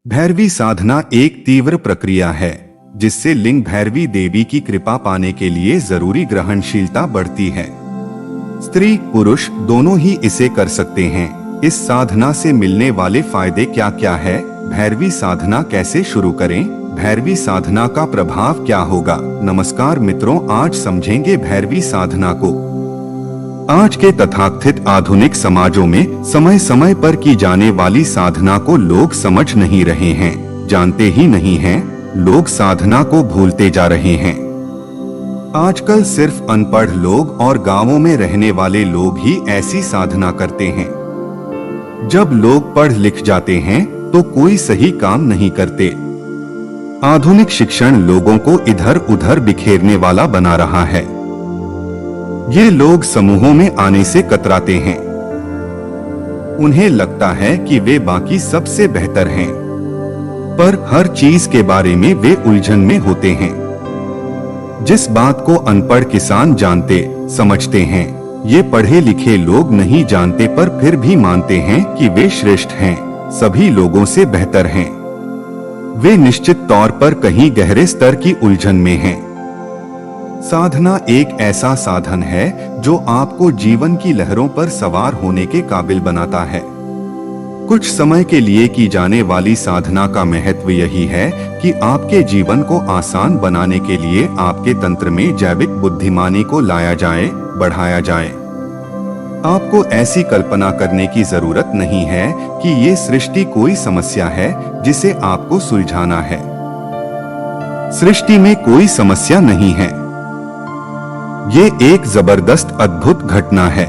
भैरवी साधना एक तीव्र प्रक्रिया है जिससे लिंग भैरवी देवी की कृपा पाने के लिए जरूरी ग्रहणशीलता बढ़ती है। स्त्री पुरुष दोनों ही इसे कर सकते हैं। इस साधना से मिलने वाले फायदे क्या क्या है? भैरवी साधना कैसे शुरू करें? भैरवी साधना का प्रभाव क्या होगा? नमस्कार मित्रों, आज समझेंगे भैरवी साधना को। आज के तथाकथित आधुनिक समाजों में समय समय पर की जाने वाली साधना को लोग समझ नहीं रहे हैं, जानते ही नहीं हैं। लोग साधना को भूलते जा रहे हैं। आजकल सिर्फ अनपढ़ लोग और गांवों में रहने वाले लोग ही ऐसी साधना करते हैं। जब लोग पढ़ लिख जाते हैं तो कोई सही काम नहीं करते। आधुनिक शिक्षण लोगों को इधर उधर बिखेरने वाला बना रहा है। ये लोग समूहों में आने से कतराते हैं। उन्हें लगता है कि वे बाकी सबसे बेहतर हैं, पर हर चीज के बारे में वे उलझन में होते हैं। जिस बात को अनपढ़ किसान जानते समझते हैं, ये पढ़े लिखे लोग नहीं जानते, पर फिर भी मानते हैं कि वे श्रेष्ठ हैं, सभी लोगों से बेहतर हैं। वे निश्चित तौर पर कहीं गहरे स्तर की उलझन में हैं। साधना एक ऐसा साधन है जो आपको जीवन की लहरों पर सवार होने के काबिल बनाता है। कुछ समय के लिए की जाने वाली साधना का महत्व यही है कि आपके जीवन को आसान बनाने के लिए आपके तंत्र में जैविक बुद्धिमानी को लाया जाए, बढ़ाया जाए। आपको ऐसी कल्पना करने की जरूरत नहीं है कि ये सृष्टि कोई समस्या है जिसे आपको सुलझाना है। सृष्टि में कोई समस्या नहीं है। ये एक जबरदस्त अद्भुत घटना है।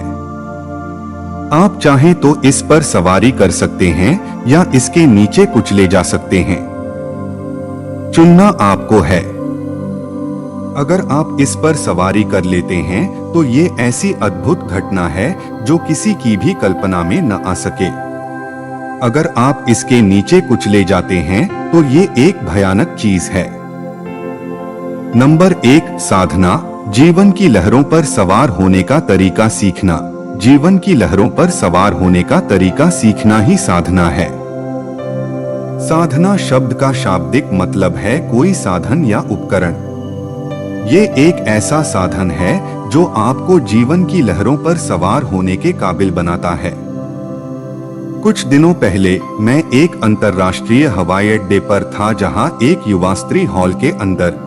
आप चाहें तो इस पर सवारी कर सकते हैं या इसके नीचे कुचले जा सकते हैं। चुनना आपको है। अगर आप इस पर सवारी कर लेते हैं तो ये ऐसी अद्भुत घटना है जो किसी की भी कल्पना में न आ सके। अगर आप इसके नीचे कुचले जाते हैं तो ये एक भयानक चीज है। नंबर 1, साधना। जीवन की लहरों पर सवार होने का तरीका सीखना। जीवन की लहरों पर सवार होने का तरीका सीखना ही साधना है। साधना शब्द का शाब्दिक मतलब है कोई साधन या उपकरण। ये एक ऐसा साधन है जो आपको जीवन की लहरों पर सवार होने के काबिल बनाता है। कुछ दिनों पहले मैं एक अंतर्राष्ट्रीय हवाई अड्डे पर था जहां एक युवा स्त्री हॉल के अंदर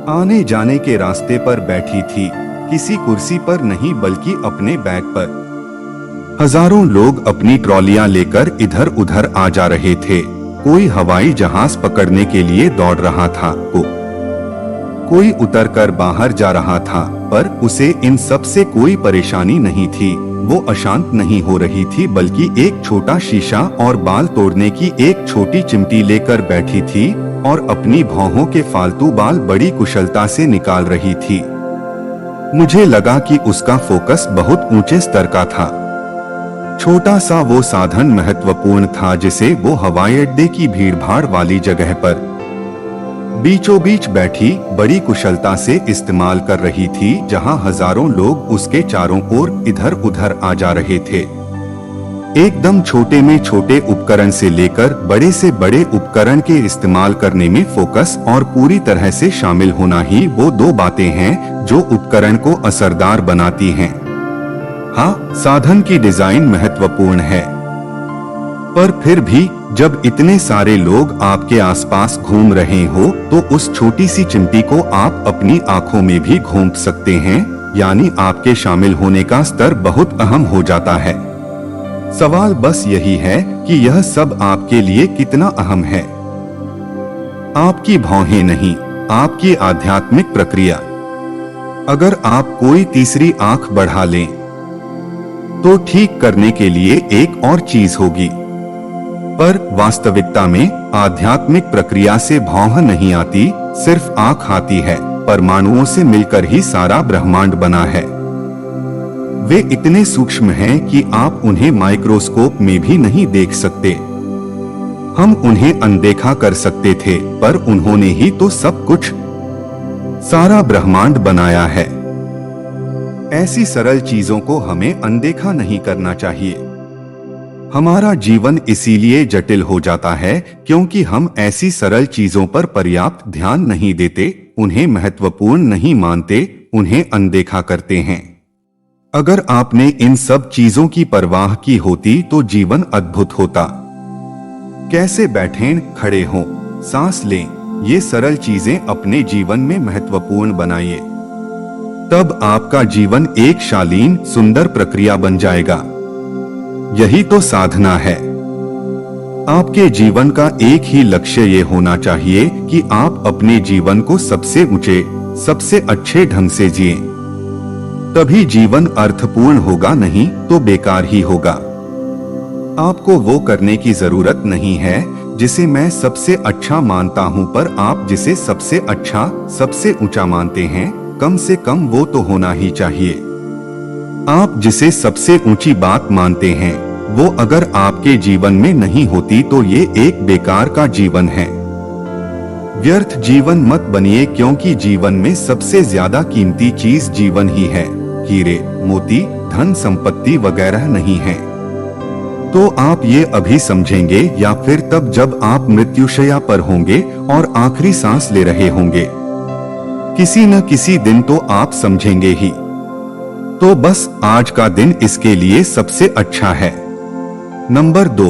आने जाने के रास्ते पर बैठी थी, किसी कुर्सी पर नहीं बल्कि अपने बैग पर। हजारों लोग अपनी ट्रॉलियां लेकर इधर उधर आ जा रहे थे। कोई हवाई जहाज पकड़ने के लिए दौड़ रहा था, कोई उतरकर बाहर जा रहा था, पर उसे इन सब से कोई परेशानी नहीं थी। वो अशांत नहीं हो रही थी, बल्कि एक छोटा शीशा और बाल तोड़ने की एक छोटी चिमटी लेकर बैठी थी और अपनी भौहों के फालतू बाल बड़ी कुशलता से निकाल रही थी। मुझे लगा कि उसका फोकस बहुत ऊंचे स्तर का था। छोटा सा वो साधन महत्वपूर्ण था जिसे वो हवाई अड्डे की भीड़भाड़ वाली जगह पर बीचों बीच बैठी बड़ी कुशलता से इस्तेमाल कर रही थी, जहां हजारों लोग उसके चारों ओर इधर उधर आ जा रहे थे। एकदम छोटे में छोटे उपकरण से लेकर बड़े से बड़े उपकरण के इस्तेमाल करने में फोकस और पूरी तरह से शामिल होना ही वो दो बातें हैं जो उपकरण को असरदार बनाती हैं। हाँ, साधन की डिजाइन महत्वपूर्ण है, पर फिर भी जब इतने सारे लोग आपके आसपास घूम रहे हो तो उस छोटी सी चिमटी को आप अपनी आंखों में भी घूम सकते हैं, यानी आपके शामिल होने का स्तर बहुत अहम हो जाता है। सवाल बस यही है कि यह सब आपके लिए कितना अहम है। आपकी भौहें नहीं, आपकी आध्यात्मिक प्रक्रिया। अगर आप कोई तीसरी आंख बढ़ा लें तो ठीक करने के लिए एक और चीज होगी, पर वास्तविकता में आध्यात्मिक प्रक्रिया से भौह नहीं आती, सिर्फ आंख आती है। परमाणुओं से मिलकर ही सारा ब्रह्मांड बना है। वे इतने सूक्ष्म हैं कि आप उन्हें माइक्रोस्कोप में भी नहीं देख सकते। हम उन्हें अनदेखा कर सकते थे, पर उन्होंने ही तो सब कुछ, सारा ब्रह्मांड बनाया है। ऐसी सरल चीजों को हमें अनदेखा नहीं करना चाहिए। हमारा जीवन इसीलिए जटिल हो जाता है क्योंकि हम ऐसी सरल चीजों पर पर्याप्त ध्यान नहीं देते, उन्हें महत्वपूर्ण नहीं मानते, उन्हें अनदेखा करते हैं। अगर आपने इन सब चीजों की परवाह की होती तो जीवन अद्भुत होता। कैसे बैठें, खड़े हों, सांस लें, ये सरल चीजें अपने जीवन में महत्वपूर्ण बनाइए। तब आपका जीवन एक शालीन सुंदर प्रक्रिया बन जाएगा। यही तो साधना है। आपके जीवन का एक ही लक्ष्य ये होना चाहिए कि आप अपने जीवन को सबसे ऊंचे, सबसे अच्छे ढंग से जिएं। तभी जीवन अर्थपूर्ण होगा, नहीं तो बेकार ही होगा। आपको वो करने की जरूरत नहीं है जिसे मैं सबसे अच्छा मानता हूं, पर आप जिसे सबसे अच्छा, सबसे ऊंचा मानते हैं, कम से कम वो तो होना ही चाहिए। आप जिसे सबसे ऊंची बात मानते हैं, वो अगर आपके जीवन में नहीं होती तो ये एक बेकार का जीवन है। व्यर्थ जीवन मत बनिए, क्योंकि जीवन में सबसे ज्यादा कीमती चीज जीवन ही है। हीरे, मोती, धन संपत्ति वगैरह नहीं है। तो आप ये अभी समझेंगे या फिर तब जब आप मृत्युशैया पर होंगे और आखिरी सांस ले रहे होंगे। किसी न किसी दिन तो आप समझेंगे ही। तो बस आज का दिन इसके लिए सबसे अच्छा है। नंबर 2,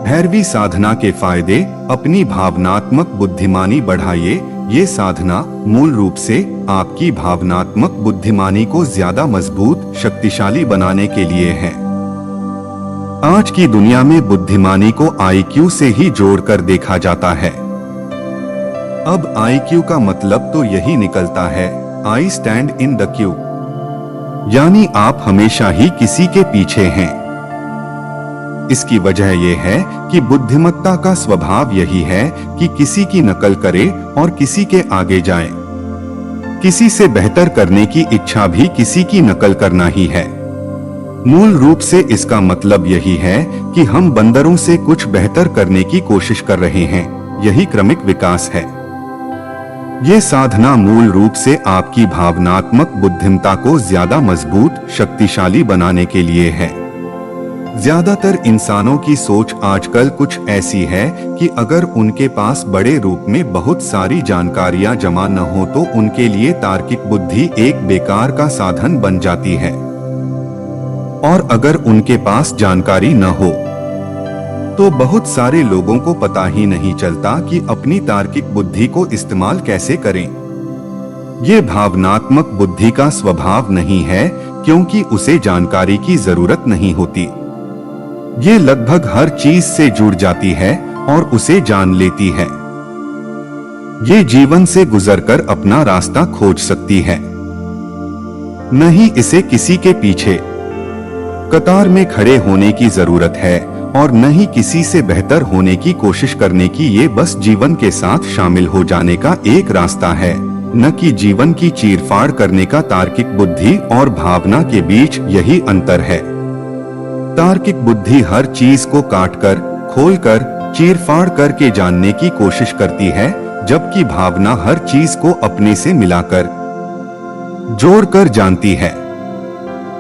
भैरवी साधना के फायदे। अपनी भावनात्मक बुद्धिमानी बढ़ाइए। ये साधना मूल रूप से आपकी भावनात्मक बुद्धिमानी को ज्यादा मजबूत, शक्तिशाली बनाने के लिए है। आज की दुनिया में बुद्धिमानी को IQ से ही जोड़कर देखा जाता है। अब IQ का मतलब तो यही निकलता है, I stand in the Q, यानी आप हमेशा ही किसी के पीछे हैं। इसकी वजह यह है कि बुद्धिमत्ता का स्वभाव यही है कि किसी की नकल करे और किसी के आगे जाए। किसी से बेहतर करने की इच्छा भी किसी की नकल करना ही है। मूल रूप से इसका मतलब यही है कि हम बंदरों से कुछ बेहतर करने की कोशिश कर रहे हैं। यही क्रमिक विकास है। ये साधना मूल रूप से आपकी भावनात्मक बुद्धिमत्ता को ज्यादा मजबूत, शक्तिशाली बनाने के लिए है। ज्यादातर इंसानों की सोच आजकल कुछ ऐसी है कि अगर उनके पास बड़े रूप में बहुत सारी जानकारियां जमा न हो तो उनके लिए तार्किक बुद्धि एक बेकार का साधन बन जाती है। और अगर उनके पास जानकारी न हो तो बहुत सारे लोगों को पता ही नहीं चलता कि अपनी तार्किक बुद्धि को इस्तेमाल कैसे करें। ये भावनात्मक बुद्धि का स्वभाव नहीं है, क्योंकि उसे जानकारी की जरूरत नहीं होती। ये लगभग हर चीज से जुड़ जाती है और उसे जान लेती है। ये जीवन से गुजरकर अपना रास्ता खोज सकती है। नहीं इसे किसी के पीछे कतार में खड़े होने की जरूरत है और न ही किसी से बेहतर होने की कोशिश करने की। ये बस जीवन के साथ शामिल हो जाने का एक रास्ता है, न कि जीवन की चीरफाड़ करने का। तार्किक बुद्धि और भावना के बीच यही अंतर है। तार्किक बुद्धि हर चीज को काटकर, खोलकर, चीरफाड़ करके जानने की कोशिश करती है, जबकि भावना हर चीज को अपने से मिलाकर, जोड़कर जानती है।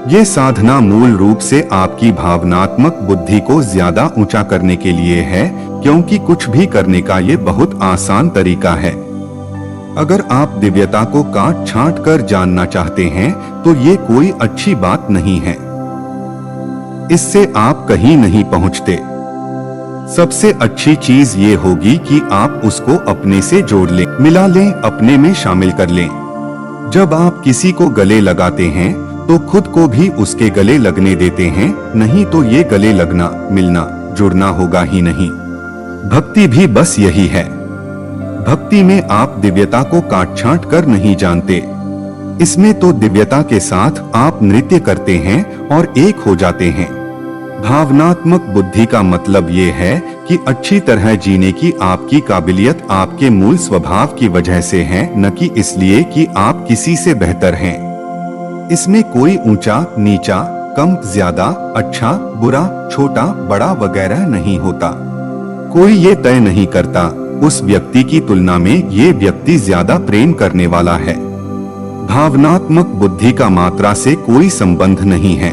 ये साधना मूल रूप से आपकी भावनात्मक बुद्धि को ज्यादा ऊंचा करने के लिए है, क्योंकि कुछ भी करने का ये बहुत आसान तरीका है। अगर आप दिव्यता को काट छांट कर जानना चाहते हैं तो ये कोई अच्छी बात नहीं है। इससे आप कहीं नहीं पहुंचते। सबसे अच्छी चीज ये होगी कि आप उसको अपने से जोड़ लें, मिला लें, अपने में शामिल कर लें। जब आप किसी को गले लगाते हैं तो खुद को भी उसके गले लगने देते हैं, नहीं तो ये गले लगना, मिलना, जुड़ना होगा ही नहीं। भक्ति भी बस यही है। भक्ति में आप दिव्यता को काट छांट कर नहीं जानते। इसमें तो दिव्यता के साथ आप नृत्य करते हैं और एक हो जाते हैं। भावनात्मक बुद्धि का मतलब ये है कि अच्छी तरह जीने की आपकी काबिलियत आपके मूल स्वभाव की वजह से है, न कि इसलिए कि आप किसी से बेहतर हैं। इसमें कोई ऊंचा, नीचा, कम, ज्यादा, अच्छा, बुरा, छोटा, बड़ा वगैरह नहीं होता। कोई ये तय नहीं करता उस व्यक्ति की तुलना में ये व्यक्ति ज्यादा प्रेम करने वाला है। भावनात्मक बुद्धि का मात्रा से कोई संबंध नहीं है।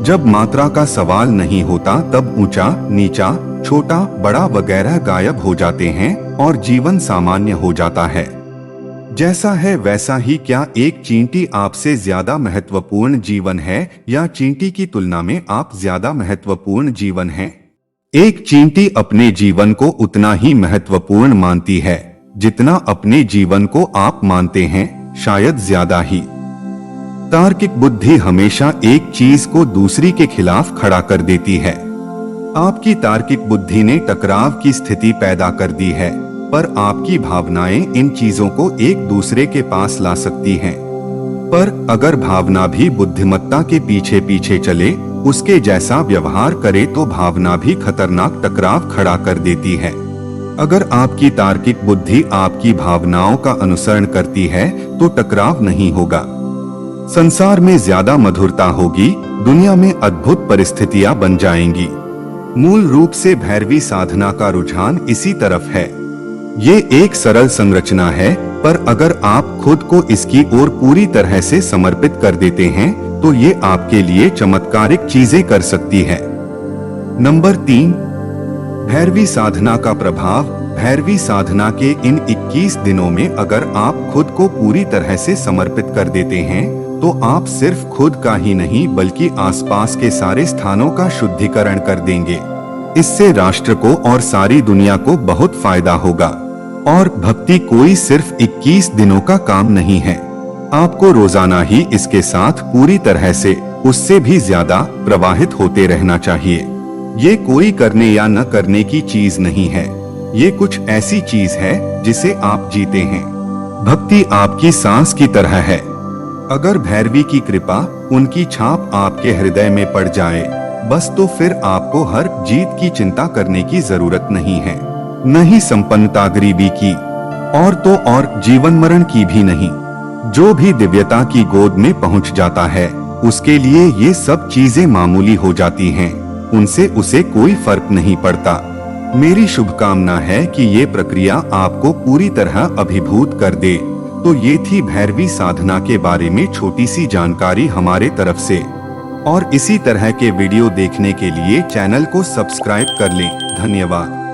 जब मात्रा का सवाल नहीं होता तब ऊंचा, नीचा, छोटा, बड़ा वगैरह गायब हो जाते हैं और जीवन सामान्य हो जाता है। जैसा है वैसा ही। क्या एक चींटी आपसे ज्यादा महत्वपूर्ण जीवन है या चींटी की तुलना में आप ज्यादा महत्वपूर्ण जीवन हैं? एक चींटी अपने जीवन को उतना ही महत्वपूर्ण मानती है जितना अपने जीवन को आप मानते हैं, शायद ज्यादा ही। तार्किक बुद्धि हमेशा एक चीज को दूसरी के खिलाफ खड़ा कर देती है। आपकी तार्किक बुद्धि ने टकराव की स्थिति पैदा कर दी है, पर आपकी भावनाएं इन चीजों को एक दूसरे के पास ला सकती हैं। पर अगर भावना भी बुद्धिमत्ता के पीछे पीछे चले, उसके जैसा व्यवहार करे, तो भावना भी खतरनाक टकराव खड़ा कर देती है। अगर आपकी तार्किक बुद्धि आपकी भावनाओं का अनुसरण करती है तो टकराव नहीं होगा। संसार में ज्यादा मधुरता होगी, दुनिया में अद्भुत परिस्थितियां बन जाएंगी। मूल रूप से भैरवी साधना का रुझान इसी तरफ है। ये एक सरल संरचना है, पर अगर आप खुद को इसकी ओर पूरी तरह से समर्पित कर देते हैं तो ये आपके लिए चमत्कारिक चीजें कर सकती है। नंबर 3, भैरवी साधना का प्रभाव। भैरवी साधना के इन 21 दिनों में अगर आप खुद को पूरी तरह से समर्पित कर देते हैं तो आप सिर्फ खुद का ही नहीं बल्कि आसपास के सारे स्थानों का शुद्धिकरण कर देंगे। इससे राष्ट्र को और सारी दुनिया को बहुत फायदा होगा। और भक्ति कोई सिर्फ 21 दिनों का काम नहीं है, आपको रोजाना ही इसके साथ पूरी तरह से, उससे भी ज्यादा प्रवाहित होते रहना चाहिए। ये कोई करने या न करने की चीज नहीं है, ये कुछ ऐसी चीज है जिसे आप जीते हैं। भक्ति आपकी सांस की तरह है। अगर भैरवी की कृपा, उनकी छाप आपके हृदय में पड़ जाए बस, तो फिर आपको हर जीत की चिंता करने की जरूरत नहीं है, न ही संपन्नता गरीबी की, और तो और जीवन मरण की भी नहीं। जो भी दिव्यता की गोद में पहुंच जाता है उसके लिए ये सब चीजें मामूली हो जाती हैं, उनसे उसे कोई फर्क नहीं पड़ता। मेरी शुभकामना है कि ये प्रक्रिया आपको पूरी तरह अभिभूत कर दे। तो ये थी भैरवी साधना के बारे में छोटी सी जानकारी हमारे तरफ से। और इसी तरह के वीडियो देखने के लिए चैनल को सब्सक्राइब कर लें। धन्यवाद।